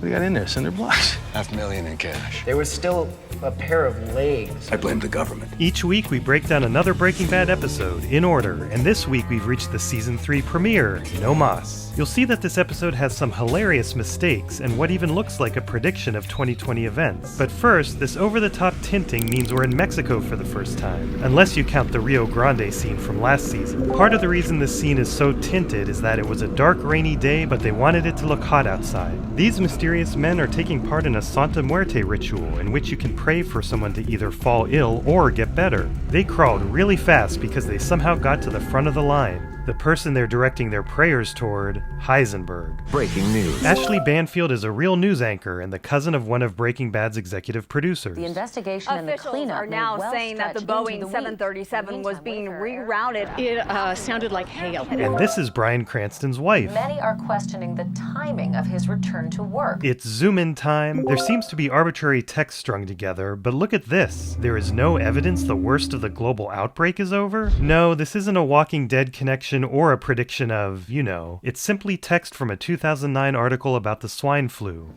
We got in there, cinder blocks. $500,000 in cash. There was still a pair of legs. I blame the government. Each week we break down another Breaking Bad episode in order, and this week we've reached the Season 3 premiere, No Mas. You'll see that this episode has some hilarious mistakes and what even looks like a prediction of 2020 events. But first, this over-the-top tinting means we're in Mexico for the first time, unless you count the Rio Grande scene from last season. Part of the reason this scene is so tinted is that it was a dark, rainy day, but they wanted it to look hot outside. These mysterious men are taking part in a Santa Muerte ritual in which you can pray for someone to either fall ill or get better. They crawled really fast because they somehow got to the front of the line. The person they're directing their prayers toward, Heisenberg. Breaking news. Ashley Banfield is a real news anchor and the cousin of one of Breaking Bad's executive producers. The investigation and the cleanup are now saying that the Boeing 737 was being rerouted. It sounded like hail. And this is Bryan Cranston's wife. Many are questioning the timing of his return to work. It's zoom-in time. There seems to be arbitrary text strung together, but look at this. There is no evidence the worst of the global outbreak is over? No, this isn't a Walking Dead connection or a prediction of, you know. It's simply text from a 2009 article about the swine flu.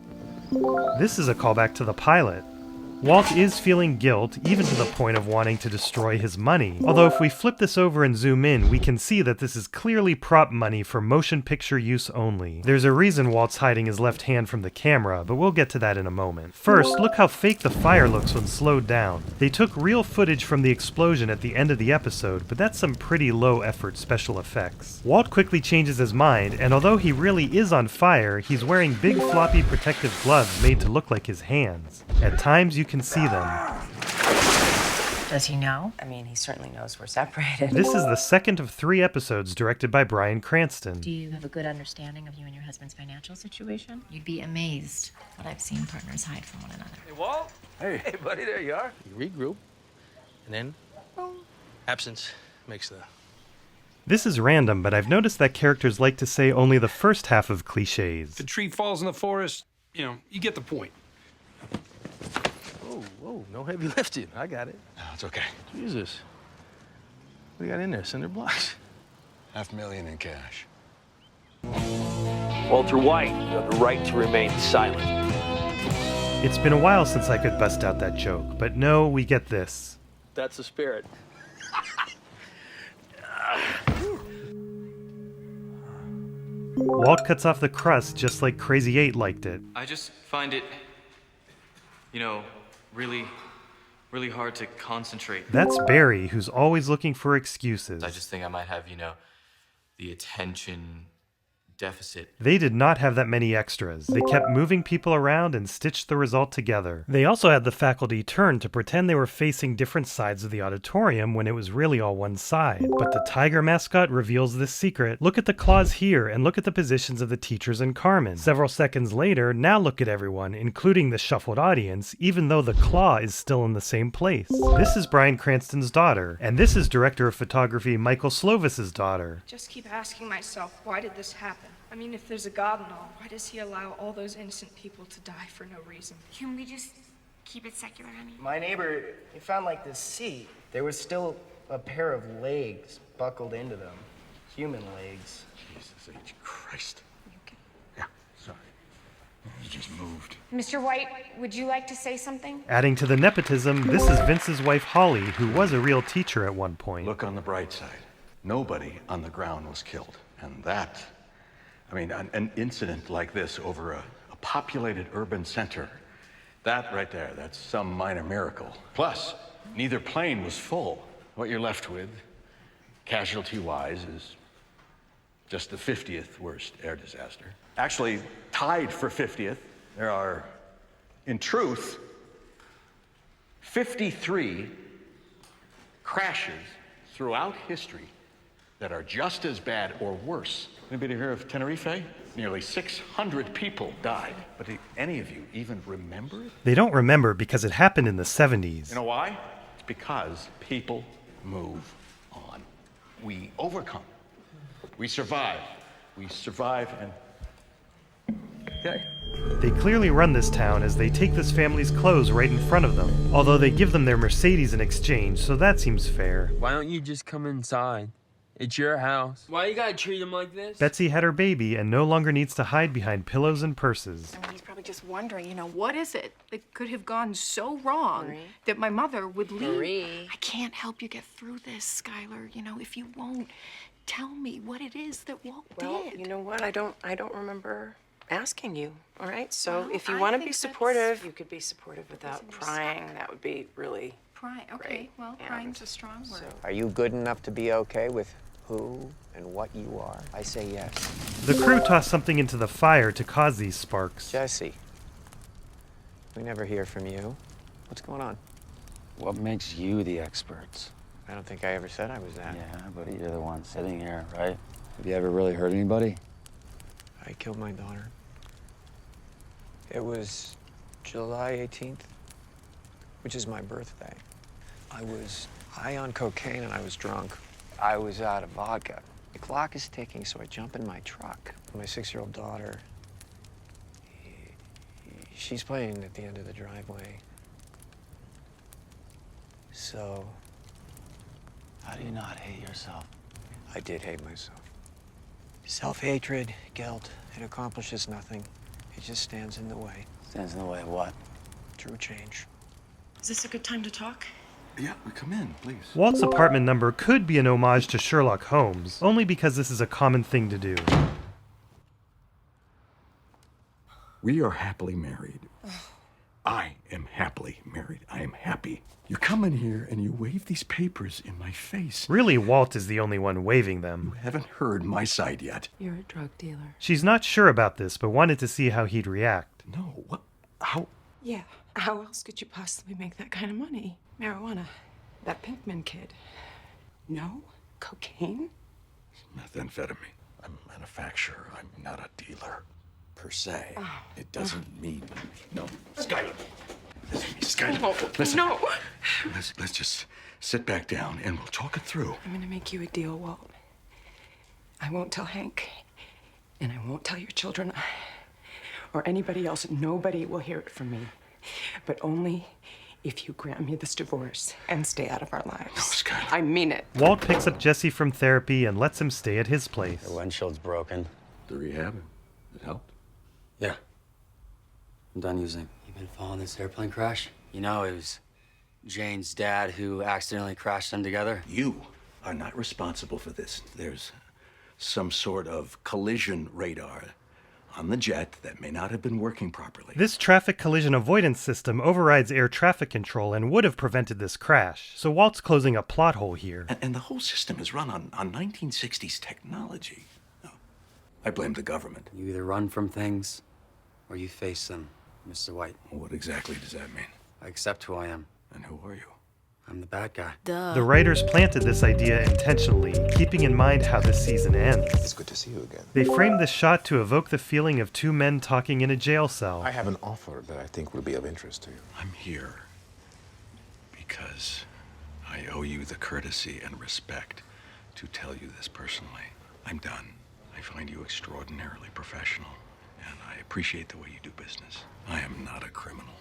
This is a callback to the pilot. Walt is feeling guilt, even to the point of wanting to destroy his money. Although if we flip this over and zoom in, we can see that this is clearly prop money for motion picture use only. There's a reason Walt's hiding his left hand from the camera, but we'll get to that in a moment. First, look how fake the fire looks when slowed down. They took real footage from the explosion at the end of the episode, but that's some pretty low-effort special effects. Walt quickly changes his mind, and although he really is on fire, he's wearing big floppy protective gloves made to look like his hands. At times you can see them. Does he know? I mean, he certainly knows we're separated. This is the second of 3 episodes directed by Bryan Cranston. Do you have a good understanding of you and your husband's financial situation? You'd be amazed what I've seen partners hide from one another. Hey, Walt. Hey, buddy, there you are. You regroup, and then, well, absence makes the... This is random, but I've noticed that characters like to say only the first half of cliches. If a tree falls in the forest, you get the point. Whoa, no heavy lifting. I got it. No, it's okay. Jesus. We got in there, cinder blocks. $500,000 in cash. Walter White, you have the right to remain silent. It's been a while since I could bust out that joke, but no, we get this. That's the spirit. Walt cuts off the crust just like Crazy 8 liked it. I just find it, really hard to concentrate. That's Barry, who's always looking for excuses. I just think I might have, the attention deficit. They did not have that many extras. They kept moving people around and stitched the result together. They also had the faculty turn to pretend they were facing different sides of the auditorium when it was really all one side. But the tiger mascot reveals this secret. Look at the claws here, and look at the positions of the teachers and Carmen. Several seconds later, now look at everyone, including the shuffled audience, even though the claw is still in the same place. This is Bryan Cranston's daughter, and this is director of photography Michael Slovis's daughter. Just keep asking myself, why did this happen? I mean, if there's a God and all, why does he allow all those innocent people to die for no reason? Can we just keep it secular, honey? My neighbor, he found this seat. There was still a pair of legs buckled into them. Human legs. Jesus H. Christ. Yeah, sorry. You just moved. Mr. White, would you like to say something? Adding to the nepotism, this is Vince's wife Holly, who was a real teacher at one point. Look on the bright side. Nobody on the ground was killed. And that... an incident like this over a populated urban center, that right there, that's some minor miracle. Plus, neither plane was full. What you're left with, casualty-wise, is just the 50th worst air disaster. Actually, tied for 50th, there are, in truth, 53 crashes throughout history that are just as bad or worse. Anybody hear of Tenerife? Nearly 600 people died. But do any of you even remember it? They don't remember because it happened in the 70s. You know why? It's because people move on. We overcome. We survive. We survive and... Okay. They clearly run this town as they take this family's clothes right in front of them, although they give them their Mercedes in exchange, so that seems fair. Why don't you just come inside? It's your house. Why you gotta treat him like this? Betsy had her baby and no longer needs to hide behind pillows and purses. He's probably just wondering, what is it that could have gone so wrong that my mother would leave? Marie. I can't help you get through this, Skyler. If you won't tell me what it is that Walt did. You know what? I don't remember asking you. All right. So Well, if you I want to think be supportive, you could be supportive without prying. That would be really Prying. Okay. great. Well, And prying's a strong word. Are you good enough to be okay with who and what you are? I say yes. The crew toss something into the fire to cause these sparks. Jesse, we never hear from you. What's going on? What makes you the experts? I don't think I ever said I was that. Yeah, but you're the one sitting here, right? Have you ever really hurt anybody? I killed my daughter. It was July 18th, which is my birthday. I was high on cocaine and I was drunk. I was out of vodka. The clock is ticking, so I jump in my truck. My 6-year-old daughter, she's playing at the end of the driveway. So, How do you not hate yourself? I did hate myself. Self-hatred, guilt, it accomplishes nothing. It just stands in the way. Stands in the way of what? True change. Is this a good time to talk? Yeah, come in, please. Walt's apartment number could be an homage to Sherlock Holmes, only because this is a common thing to do. We are happily married. I am happily married. I am happy. You come in here and you wave these papers in my face. Really, Walt is the only one waving them. You haven't heard my side yet. You're a drug dealer. She's not sure about this, but wanted to see how he'd react. No, what? How? Yeah. How else could you possibly make that kind of money? Marijuana. That Pinkman kid. No? Cocaine? Methamphetamine. I'm a manufacturer. I'm not a dealer, per se. It doesn't mean... No, Skyler. Listen to me, Skyler. No, Listen. no. Let's just sit back down and we'll talk it through. I'm gonna make you a deal, Walt. I won't tell Hank, and I won't tell your children, or anybody else. Nobody will hear it from me. But only if you grant me this divorce and stay out of our lives. No, Skyler. I mean it. Walt picks up Jesse from therapy and lets him stay at his place. The windshield's broken. The rehab, it helped. Yeah. I'm done using. You been following this airplane crash? You know, it was Jane's dad who accidentally crashed them together. You are not responsible for this. There's some sort of collision radar on the jet that may not have been working properly. This traffic collision avoidance system overrides air traffic control and would have prevented this crash, so Walt's closing a plot hole here. And the whole system is run on 1960s technology. No, I blame the government. You either run from things or you face them, Mr. White. What exactly does that mean? I accept who I am. And who are you? I'm the bad guy. The writers planted this idea intentionally, keeping in mind how this season ends. It's good to see you again. They framed this shot to evoke the feeling of two men talking in a jail cell. I have an offer that I think will be of interest to you. I'm here because I owe you the courtesy and respect to tell you this personally. I'm done. I find you extraordinarily professional, and I appreciate the way you do business. I am not a criminal.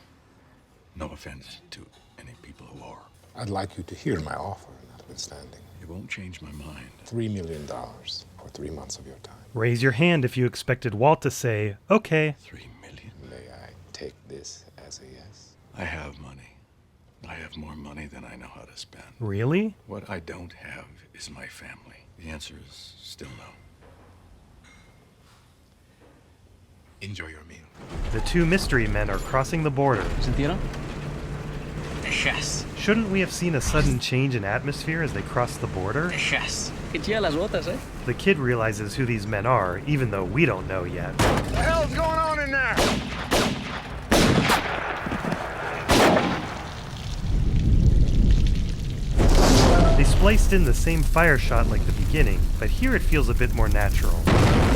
No offense to any people who are. I'd like you to hear my offer, notwithstanding. It won't change my mind. $3 million for 3 months of your time. Raise your hand if you expected Walt to say, okay. $3 million? May I take this as a yes? I have money. I have more money than I know how to spend. Really? What I don't have is my family. The answer is still no. Enjoy your meal. The two mystery men are crossing the border. ¿Sintieron? Yes. Shouldn't we have seen a sudden change in atmosphere as they cross the border? Yes. Qué chidas las botas, eh? The kid realizes who these men are, even though we don't know yet. What the hell's going on in there? They spliced in the same fire shot like the beginning, but here it feels a bit more natural.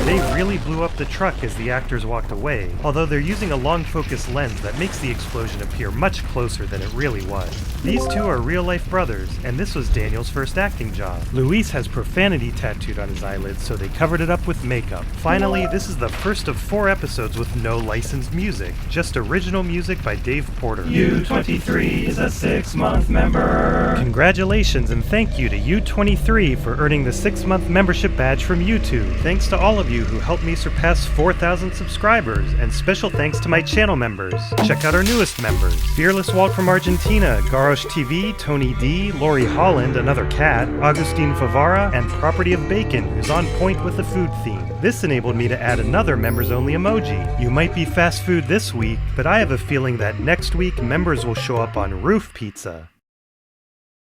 They really blew up the truck as the actors walked away, although they're using a long focus lens that makes the explosion appear much closer than it really was. These two are real-life brothers, and this was Daniel's first acting job. Luis has profanity tattooed on his eyelids, so they covered it up with makeup. Finally, this is the first of 4 episodes with no licensed music, just original music by Dave Porter. U23 is a 6-month member. Congratulations and thank you to U23 for earning the 6-month membership badge from YouTube. Thanks to all of you who helped me surpass 4,000 subscribers, and special thanks to my channel members. Check out our newest members: Fearless Walt from Argentina, Garosh TV, Tony D, Lori Holland, another cat, Augustine Favara, and Property of Bacon, who's on point with the food theme. This enabled me to add another members-only emoji. You might be fast food this week, but I have a feeling that next week members will show up on Roof Pizza.